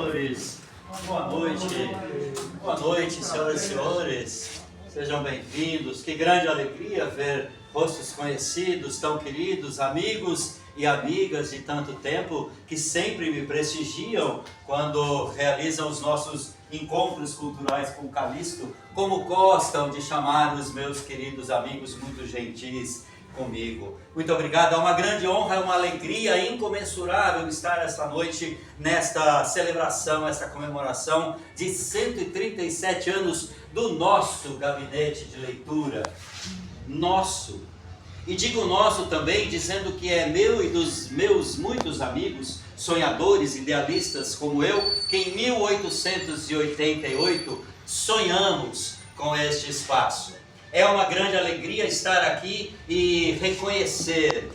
senhores, boa noite, senhoras e senhores, sejam bem-vindos. Que grande alegria ver rostos conhecidos, tão queridos, amigos e amigas de tanto tempo que sempre me prestigiam quando realizam os nossos encontros culturais com Calixto, como gostam de chamar os meus queridos amigos muito gentis comigo. Muito obrigado, é uma grande honra, é uma alegria incomensurável estar esta noite nesta celebração, esta comemoração de 137 anos do nosso gabinete de leitura. Nosso. E digo nosso também, dizendo que é meu e dos meus muitos amigos, sonhadores, idealistas como eu, que em 1888 sonhamos com este espaço. É uma grande alegria estar aqui e reconhecer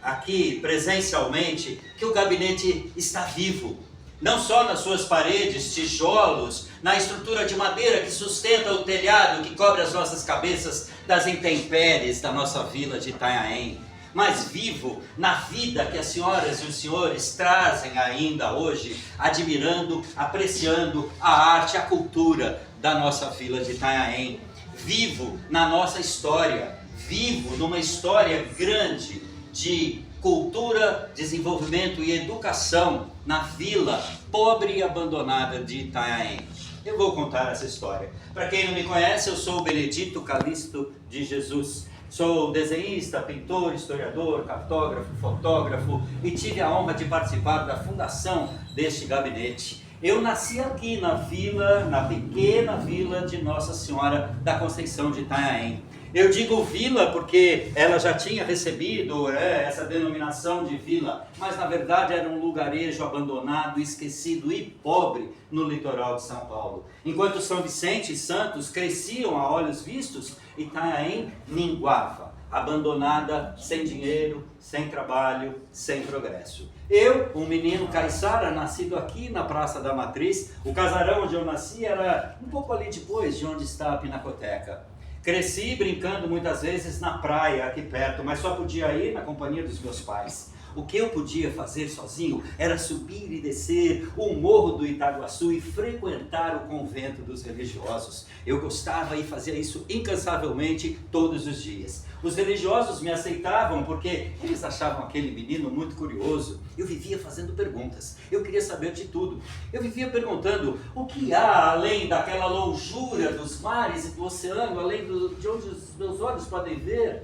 aqui presencialmente que o gabinete está vivo. Não só nas suas paredes, tijolos, na estrutura de madeira que sustenta o telhado que cobre as nossas cabeças das intempéries da nossa vila de Itanhaém, mas vivo na vida que as senhoras e os senhores trazem ainda hoje, admirando, apreciando a arte, a cultura da nossa vila de Itanhaém. Vivo na nossa história, vivo numa história grande de cultura, desenvolvimento e educação na vila pobre e abandonada de Itanhaém. Eu vou contar essa história. Para quem não me conhece, eu sou o Benedito Calixto de Jesus. Sou desenhista, pintor, historiador, cartógrafo, fotógrafo e tive a honra de participar da fundação deste gabinete. Eu nasci aqui na vila, na pequena vila de Nossa Senhora da Conceição de Itanhaém. Eu digo vila porque ela já tinha recebido essa denominação de vila, mas na verdade era um lugarejo abandonado, esquecido e pobre no litoral de São Paulo. Enquanto São Vicente e Santos cresciam a olhos vistos, Itanhaém minguava, abandonada, sem dinheiro, sem trabalho, sem progresso. Eu, um menino caiçara, nascido aqui na Praça da Matriz, o casarão onde eu nasci era um pouco ali depois de onde está a Pinacoteca. Cresci brincando muitas vezes na praia aqui perto, mas só podia ir na companhia dos meus pais. O que eu podia fazer sozinho era subir e descer o morro do Itaguaçu e frequentar o convento dos religiosos. Eu gostava e fazia isso incansavelmente todos os dias. Os religiosos me aceitavam porque eles achavam aquele menino muito curioso. Eu vivia fazendo perguntas, eu queria saber de tudo. Eu vivia perguntando o que há além daquela longura dos mares e do oceano, além de onde os meus olhos podem ver.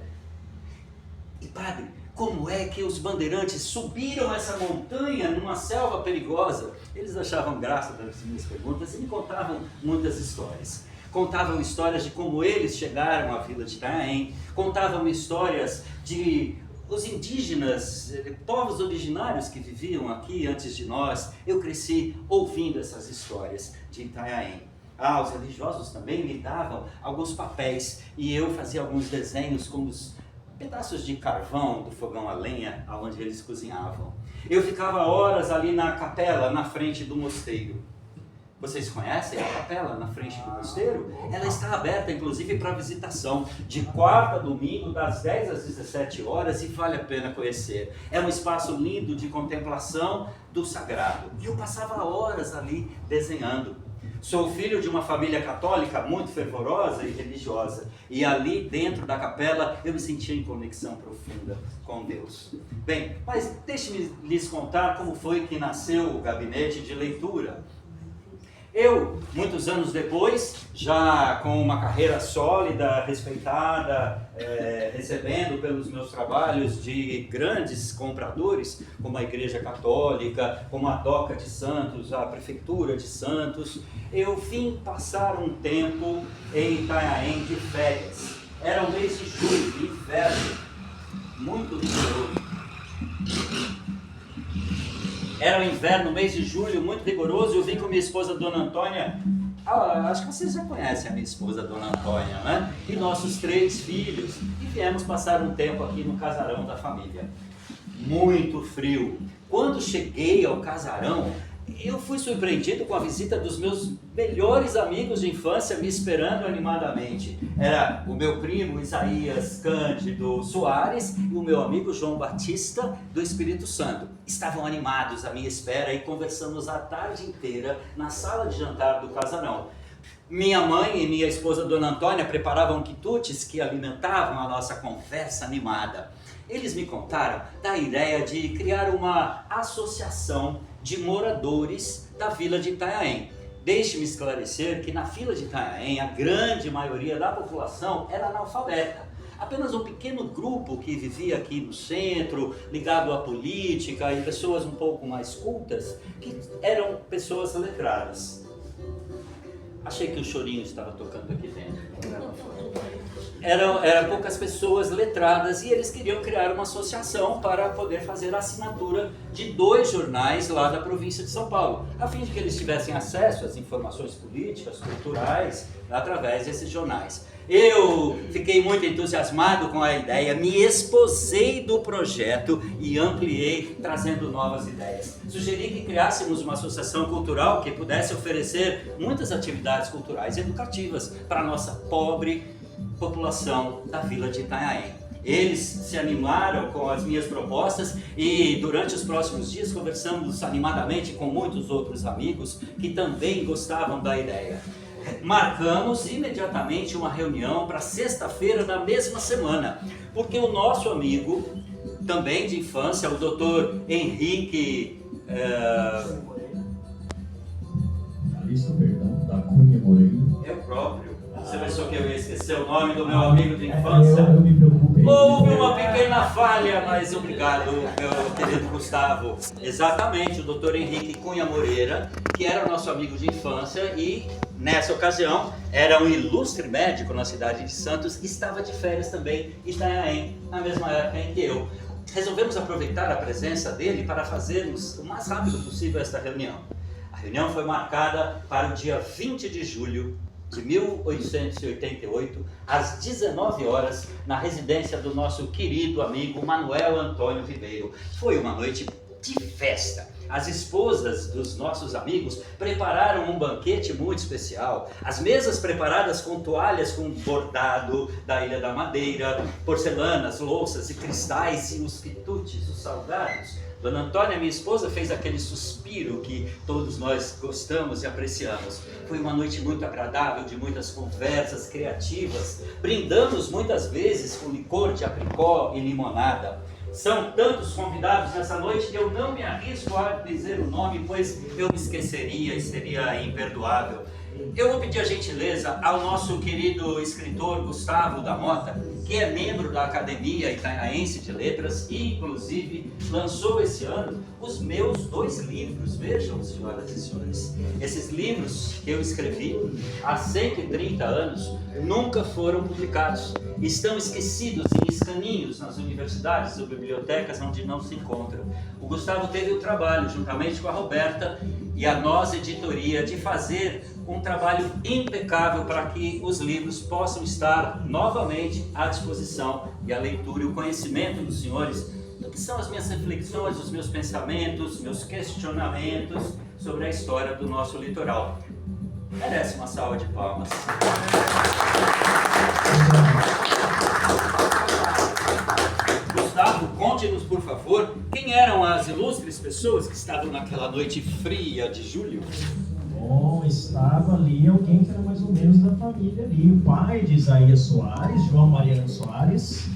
E padre, como é que os bandeirantes subiram essa montanha numa selva perigosa? Eles achavam graça das minhas perguntas e me contavam muitas histórias. Contavam histórias de como eles chegaram à vila de Itanhaém, contavam histórias de os indígenas, povos originários que viviam aqui antes de nós. Eu cresci ouvindo essas histórias de Itanhaém. Os religiosos também me davam alguns papéis e eu fazia alguns desenhos como os pedaços de carvão do fogão a lenha onde eles cozinhavam. Eu ficava horas ali na capela, na frente do mosteiro. Vocês conhecem a capela na frente do mosteiro? Ela está aberta, inclusive, para visitação, de quarta a domingo, das 10 às 17 horas, e vale a pena conhecer. É um espaço lindo de contemplação do sagrado. E eu passava horas ali desenhando. Sou filho de uma família católica muito fervorosa e religiosa, e ali dentro da capela eu me sentia em conexão profunda com Deus. Bem, mas deixe-me lhes contar como foi que nasceu o gabinete de leitura. Eu, muitos anos depois, já com uma carreira sólida, respeitada, recebendo pelos meus trabalhos de grandes compradores, como a Igreja Católica, como a DOCA de Santos, a Prefeitura de Santos, eu vim passar um tempo em Itanhaém de férias. Era o mês de julho, inverno, muito rigoroso. Era o inverno, mês de julho, muito rigoroso. Eu vim com minha esposa, Dona Antônia. Acho que vocês já conhecem a minha esposa, Dona Antônia, né? E nossos 3 filhos. E viemos passar um tempo aqui no casarão da família. Muito frio. Quando cheguei ao casarão, eu fui surpreendido com a visita dos meus melhores amigos de infância me esperando animadamente. Era o meu primo Isaías Cândido Soares e o meu amigo João Batista do Espírito Santo. Estavam animados à minha espera e conversamos a tarde inteira na sala de jantar do casarão. Minha mãe e minha esposa Dona Antônia preparavam quitutes que alimentavam a nossa conversa animada. Eles me contaram da ideia de criar uma associação de moradores da vila de Itanhaém. Deixe-me esclarecer que na vila de Itanhaém a grande maioria da população era analfabeta. Apenas um pequeno grupo que vivia aqui no centro, ligado à política e pessoas um pouco mais cultas, que eram pessoas letradas. Achei que o chorinho estava tocando aqui dentro. Eram poucas pessoas letradas e eles queriam criar uma associação para poder fazer a assinatura de 2 jornais lá da província de São Paulo, a fim de que eles tivessem acesso às informações políticas, culturais, através desses jornais. Eu fiquei muito entusiasmado com a ideia, me esposei do projeto e ampliei, trazendo novas ideias. Sugeri que criássemos uma associação cultural que pudesse oferecer muitas atividades culturais e educativas para a nossa pobre população da vila de Itanhaém. Eles se animaram com as minhas propostas e durante os próximos dias conversamos animadamente com muitos outros amigos que também gostavam da ideia. Marcamos imediatamente uma reunião para sexta-feira da mesma semana, porque o nosso amigo, também de infância, o Dr. Henrique... da Cunha Moreira. É o próprio. Você pensou que eu ia esquecer o nome do meu amigo de infância? Eu me preocupei. Houve uma pequena falha, mas obrigado, meu querido Gustavo. Exatamente, o Dr. Henrique Cunha Moreira, que era o nosso amigo de infância e, nessa ocasião, era um ilustre médico na cidade de Santos, estava de férias também em Itanhaém, na mesma época em que eu. Resolvemos aproveitar a presença dele para fazermos o mais rápido possível esta reunião. A reunião foi marcada para o dia 20 de julho de 1888, às 19 horas, na residência do nosso querido amigo Manuel Antônio Ribeiro. Foi uma noite de festa. As esposas dos nossos amigos prepararam um banquete muito especial. As mesas preparadas com toalhas com bordado da Ilha da Madeira, porcelanas, louças e cristais e os quitutes, os salgados. Dona Antônia, minha esposa, fez aquele suspiro que todos nós gostamos e apreciamos. Foi uma noite muito agradável, de muitas conversas criativas. Brindamos muitas vezes com licor de apricó e limonada. São tantos convidados nessa noite que eu não me arrisco a dizer o nome, pois eu me esqueceria e seria imperdoável. Eu vou pedir a gentileza ao nosso querido escritor Gustavo da Mota, que é membro da Academia Itanhaense de Letras e, inclusive, lançou esse ano os meus 2 livros. Vejam, senhoras e senhores, esses livros que eu escrevi há 130 anos nunca foram publicados. Estão esquecidos em escaninhos nas universidades ou bibliotecas onde não se encontram. O Gustavo teve o trabalho, juntamente com a Roberta e a nossa editoria, de fazer um trabalho impecável para que os livros possam estar novamente à disposição e a leitura e o conhecimento dos senhores do que são as minhas reflexões, os meus pensamentos, meus questionamentos sobre a história do nosso litoral. Merece uma salva de palmas. Gustavo, conte-nos, por favor, quem eram as ilustres pessoas que estavam naquela noite fria de julho? Bom, estava ali alguém que era mais ou menos da família ali. O pai de Isaías Soares, João Mariano Soares,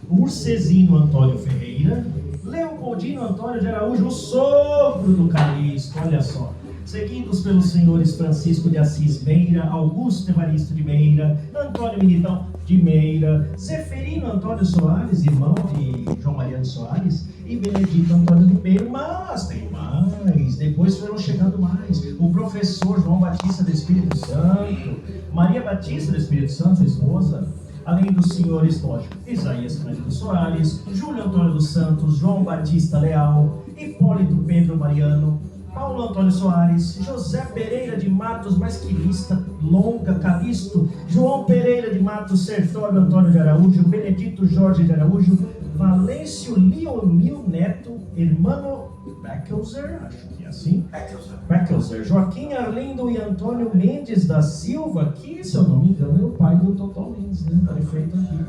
Urcezino Antônio Ferreira, Leopoldino Antônio de Araújo, o sogro do Calixto, olha só. Seguidos pelos senhores Francisco de Assis Meira, Augusto Evaristo de Meira, Antônio Militão de Meira, Zeferino Antônio Soares, irmão de João Mariano Soares, e Benedito Antônio de Meira. Mas tem mais, depois foram chegando mais. O professor João Batista do Espírito Santo, Maria Batista do Espírito Santo, sua esposa, além dos senhores, lógico, Isaías Cândido Soares, Júlio Antônio dos Santos, João Batista Leal, Hipólito Pedro Mariano, Paulo Antônio Soares, José Pereira de Matos, mais que lista longa, Calixto, João Pereira de Matos, Sertório Antônio de Araújo, Benedito Jorge de Araújo, Valêncio Leomil Neto, Hermano Beckelzer, acho que é assim. Beckelzer. Joaquim Arlindo e Antônio Mendes da Silva, que, se eu não me engano, é o pai do Totó Mendes, né? Prefeito aqui.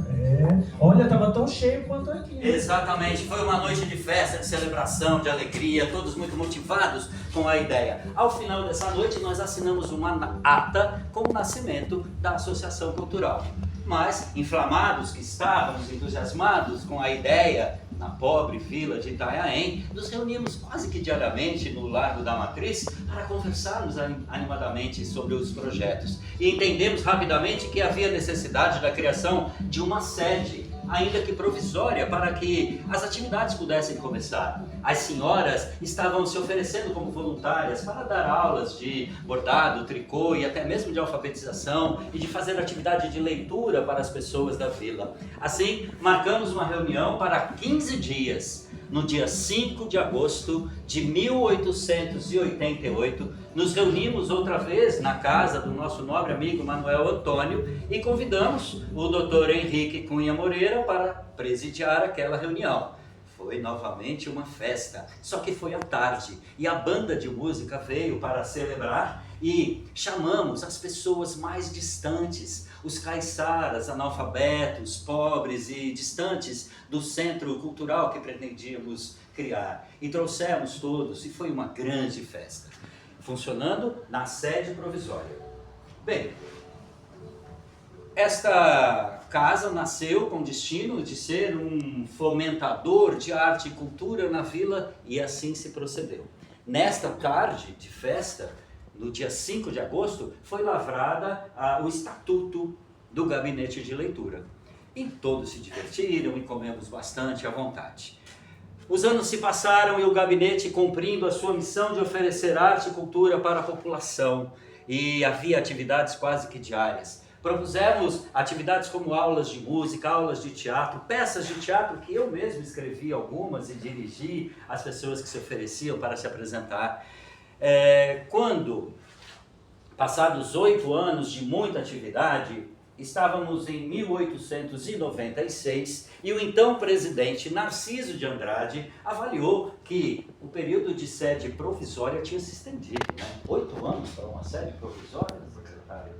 Olha, estava tão cheio quanto aqui. Né? Exatamente, foi uma noite de festa, de celebração, de alegria, todos muito motivados com a ideia. Ao final dessa noite, nós assinamos uma ata com o nascimento da Associação Cultural. Mas, inflamados que estávamos, entusiasmados com a ideia, na pobre vila de Itanhaém, nos reunimos quase que diariamente no Largo da Matriz para conversarmos animadamente sobre os projetos. E entendemos rapidamente que havia necessidade da criação de uma sede, ainda que provisória, para que as atividades pudessem começar. As senhoras estavam se oferecendo como voluntárias para dar aulas de bordado, tricô e até mesmo de alfabetização e de fazer atividade de leitura para as pessoas da vila. Assim, marcamos uma reunião para 15 dias. No dia 5 de agosto de 1888, nos reunimos outra vez na casa do nosso nobre amigo Manuel Antônio e convidamos o Dr. Henrique Cunha Moreira para presidiar aquela reunião. Foi novamente uma festa, só que foi à tarde e a banda de música veio para celebrar e chamamos as pessoas mais distantes, os caiçaras, analfabetos, pobres e distantes do centro cultural que pretendíamos criar. E trouxemos todos e foi uma grande festa, funcionando na sede provisória. Bem, esta casa nasceu com o destino de ser um fomentador de arte e cultura na vila e assim se procedeu. Nesta tarde de festa, no dia 5 de agosto, foi lavrada o estatuto do gabinete de leitura. E todos se divertiram e comemos bastante à vontade. Os anos se passaram e o gabinete cumprindo a sua missão de oferecer arte e cultura para a população. E havia atividades quase que diárias. Propusemos atividades como aulas de música, aulas de teatro, peças de teatro que eu mesmo escrevi algumas e dirigi às pessoas que se ofereciam para se apresentar. Quando, passados 8 anos de muita atividade, estávamos em 1896 e o então presidente Narciso de Andrade avaliou que o período de sede provisória tinha se estendido. 8 anos para uma sede provisória, secretário?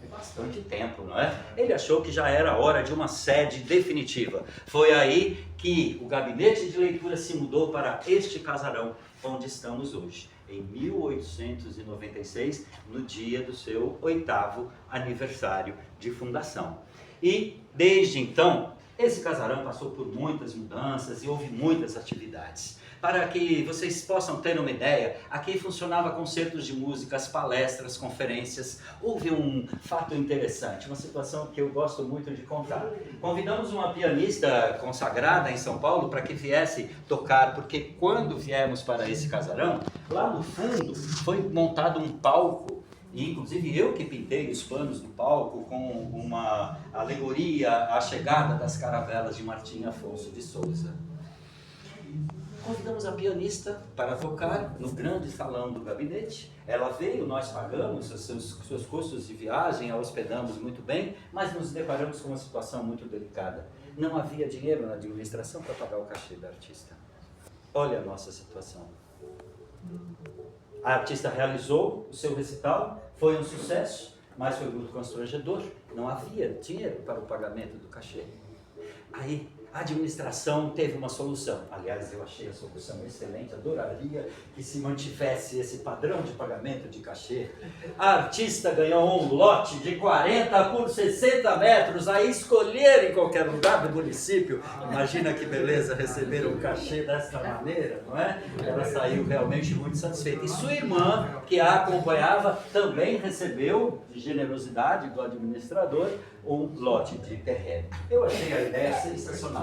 É bastante tempo, não é? Ele achou que já era hora de uma sede definitiva. Foi aí que o gabinete de leitura se mudou para este casarão onde estamos hoje. Em 1896, no dia do seu 8º aniversário de fundação. E, desde então, esse casarão passou por muitas mudanças e houve muitas atividades. Para que vocês possam ter uma ideia, aqui funcionava concertos de músicas, palestras, conferências. Houve um fato interessante, uma situação que eu gosto muito de contar. Convidamos uma pianista consagrada em São Paulo para que viesse tocar, porque quando viemos para esse casarão, lá no fundo foi montado um palco, e inclusive eu que pintei os panos do palco com uma alegoria à chegada das caravelas de Martim Afonso de Souza. Convidamos a pianista para tocar no grande salão do gabinete. Ela veio, nós pagamos os seus custos de viagem, a hospedamos muito bem, mas nos deparamos com uma situação muito delicada. Não havia dinheiro na administração para pagar o cachê da artista. Olha a nossa situação. A artista realizou o seu recital, foi um sucesso, mas foi muito constrangedor. Não havia dinheiro para o pagamento do cachê. Aí a administração teve uma solução. Aliás, eu achei a solução excelente, adoraria que se mantivesse esse padrão de pagamento de cachê. A artista ganhou um lote de 40 por 60 metros a escolher em qualquer lugar do município. Imagina que beleza receber um cachê dessa maneira, não é? Ela saiu realmente muito satisfeita. E sua irmã, que a acompanhava, também recebeu, de generosidade do administrador, um lote de terreno. Eu achei a ideia sensacional.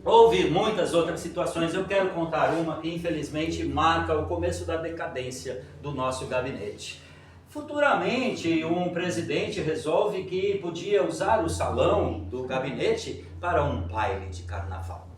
Houve muitas outras situações, eu quero contar uma que infelizmente marca o começo da decadência do nosso gabinete. Futuramente, um presidente resolve que podia usar o salão do gabinete para um baile de carnaval.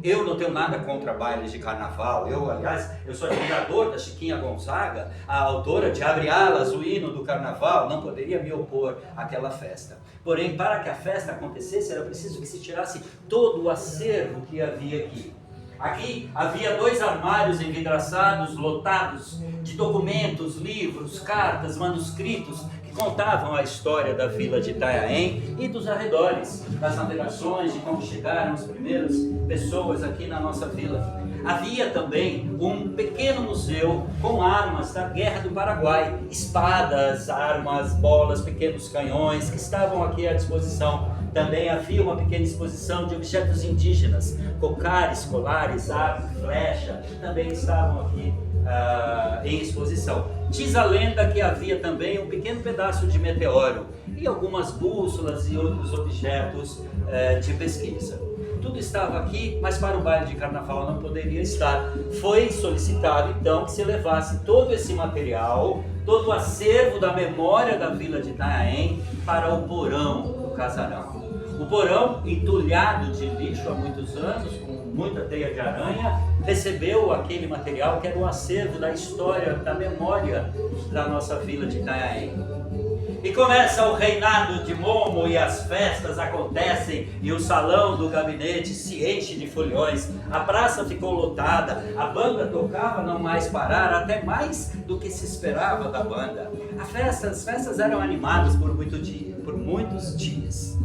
Eu não tenho nada contra bailes de carnaval. Aliás, eu sou admirador da Chiquinha Gonzaga, a autora de Abre Alas, o hino do carnaval. Não poderia me opor àquela festa. Porém, para que a festa acontecesse, era preciso que se tirasse todo o acervo que havia aqui. Aqui havia 2 armários envidraçados, lotados de documentos, livros, cartas, manuscritos que contavam a história da vila de Itanhaém e dos arredores, das navegações, de como chegaram as primeiras pessoas aqui na nossa vila. Havia também um pequeno museu com armas da Guerra do Paraguai, espadas, armas, bolas, pequenos canhões que estavam aqui à disposição. Também havia uma pequena exposição de objetos indígenas, cocares, colares, arco, flecha, também estavam aqui em exposição. Diz a lenda que havia também um pequeno pedaço de meteoro e algumas bússolas e outros objetos de pesquisa. Tudo estava aqui, mas para o baile de carnaval não poderia estar. Foi solicitado então que se levasse todo esse material, todo o acervo da memória da vila de Itanhaém para o porão do casarão. O porão, entulhado de lixo há muitos anos, com muita teia de aranha, recebeu aquele material que era o acervo da história, da memória da nossa vila de Itanhaém. E começa o reinado de Momo e as festas acontecem e o salão do gabinete se enche de foliões. A praça ficou lotada, a banda tocava não mais parar, até mais do que se esperava da banda. As festas eram animadas por muitos dias.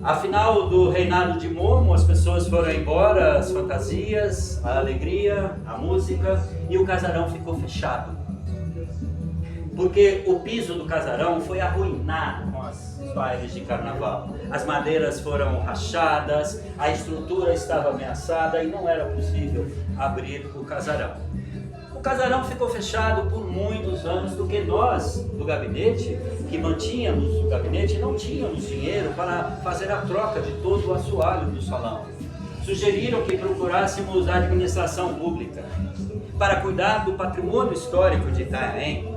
Afinal do reinado de Momo, as pessoas foram embora, as fantasias, a alegria, a música, e o casarão ficou fechado. Porque o piso do casarão foi arruinado com os bailes de carnaval. As madeiras foram rachadas, a estrutura estava ameaçada e não era possível abrir o casarão. O casarão ficou fechado por muitos anos, porque nós, do gabinete, que mantínhamos o gabinete, não tínhamos dinheiro para fazer a troca de todo o assoalho do salão. Sugeriram que procurássemos a administração pública para cuidar do patrimônio histórico de Itanhaém.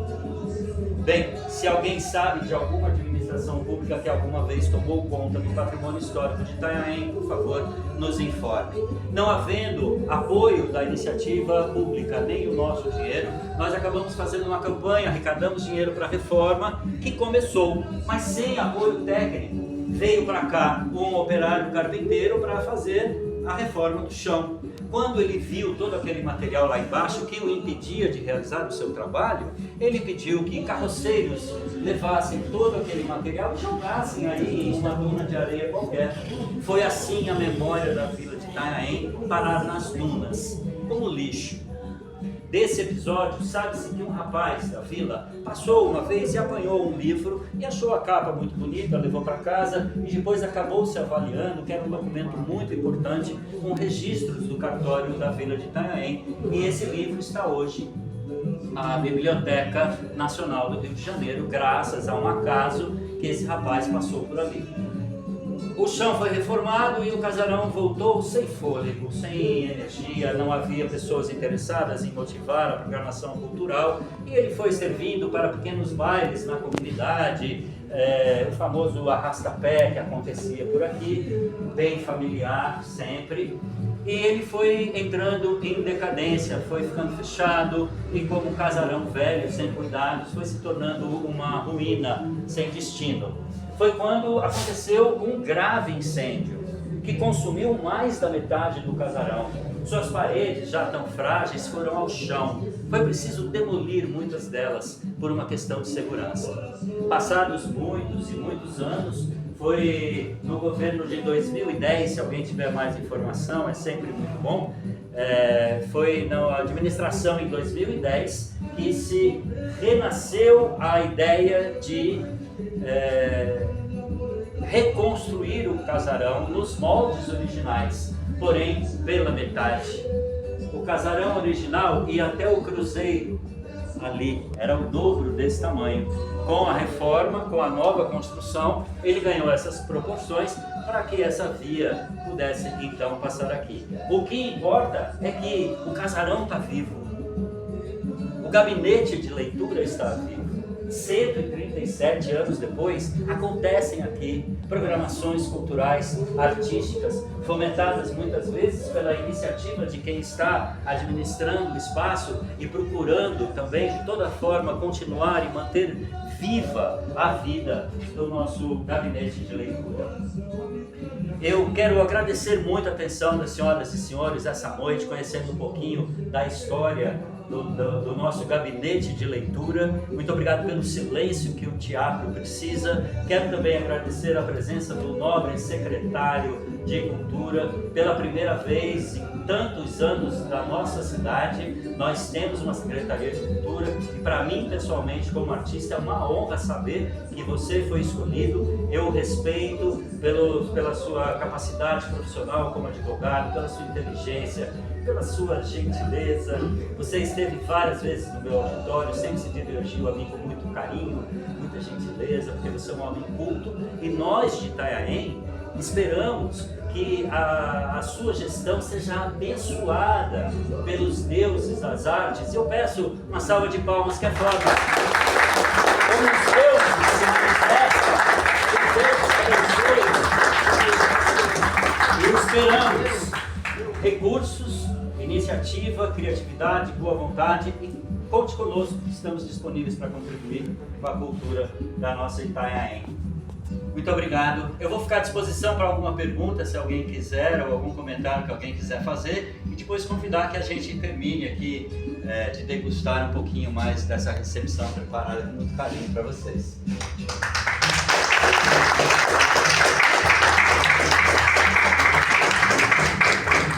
Bem, se alguém sabe de alguma administração pública que alguma vez tomou conta do patrimônio histórico de Itanhaém, por favor, nos informe. Não havendo apoio da iniciativa pública nem o nosso dinheiro, nós acabamos fazendo uma campanha, arrecadamos dinheiro para a reforma, que começou, mas sem apoio técnico. Veio para cá um operário carpinteiro para fazer a reforma do chão. Quando ele viu todo aquele material lá embaixo que o impedia de realizar o seu trabalho, ele pediu que carroceiros levassem todo aquele material e jogassem aí em uma duna de areia qualquer. Foi assim a memória da vila de Itanhaém parar nas dunas, como lixo. Desse episódio, sabe-se que um rapaz da vila passou uma vez e apanhou um livro e achou a capa muito bonita, levou para casa e depois acabou se avaliando que era um documento muito importante com registros do cartório da vila de Itanhaém, e esse livro está hoje na Biblioteca Nacional do Rio de Janeiro, graças a um acaso que esse rapaz passou por ali. O chão foi reformado e o casarão voltou sem fôlego, sem energia, não havia pessoas interessadas em motivar a programação cultural e ele foi servindo para pequenos bailes na comunidade, o famoso arrasta-pé que acontecia por aqui, bem familiar sempre. E ele foi entrando em decadência, foi ficando fechado e como um casarão velho, sem cuidados, foi se tornando uma ruína sem destino. Foi quando aconteceu um grave incêndio que consumiu mais da metade do casarão. Suas paredes, já tão frágeis, foram ao chão. Foi preciso demolir muitas delas por uma questão de segurança. Passados muitos e muitos anos, foi no governo de 2010, se alguém tiver mais informação, é sempre muito bom, foi na administração em 2010 que se renasceu a ideia de reconstruir o casarão nos moldes originais, porém pela metade. O casarão original ia até o cruzeiro ali, era o dobro desse tamanho. Com a reforma, com a nova construção, ele ganhou essas proporções para que essa via pudesse então passar aqui. O que importa é que o casarão está vivo, o gabinete de leitura está vivo. 137 anos depois, acontecem aqui programações culturais, artísticas, fomentadas muitas vezes pela iniciativa de quem está administrando o espaço e procurando também de toda forma continuar e manter viva a vida do nosso gabinete de leitura. Eu quero agradecer muito a atenção das senhoras e senhores essa noite, conhecendo um pouquinho da história do nosso gabinete de leitura. Muito obrigado pelo silêncio que o teatro precisa. Quero também agradecer a presença do nobre secretário de Cultura. Pela primeira vez em tantos anos da nossa cidade, nós temos uma Secretaria de Cultura e para mim, pessoalmente, como artista, é uma honra saber que você foi escolhido. Eu o respeito pela sua capacidade profissional como advogado, pela sua inteligência, pela sua gentileza. Você esteve várias vezes no meu auditório, sempre se dirigiu a mim com muito carinho, muita gentileza, porque você é um homem culto. E nós de Itanhaém esperamos que a sua gestão seja abençoada pelos deuses das artes. Eu peço uma salva de palmas, que é foda. Como os deuses se manifestam, que Deus abençoe. E esperamos recursos, iniciativa, criatividade, boa vontade, e conte conosco, que estamos disponíveis para contribuir com a cultura da nossa Itanhaém. Muito obrigado. Eu vou ficar à disposição para alguma pergunta, se alguém quiser, ou algum comentário que alguém quiser fazer, e depois convidar que a gente termine aqui de degustar um pouquinho mais dessa recepção preparada com muito carinho para vocês.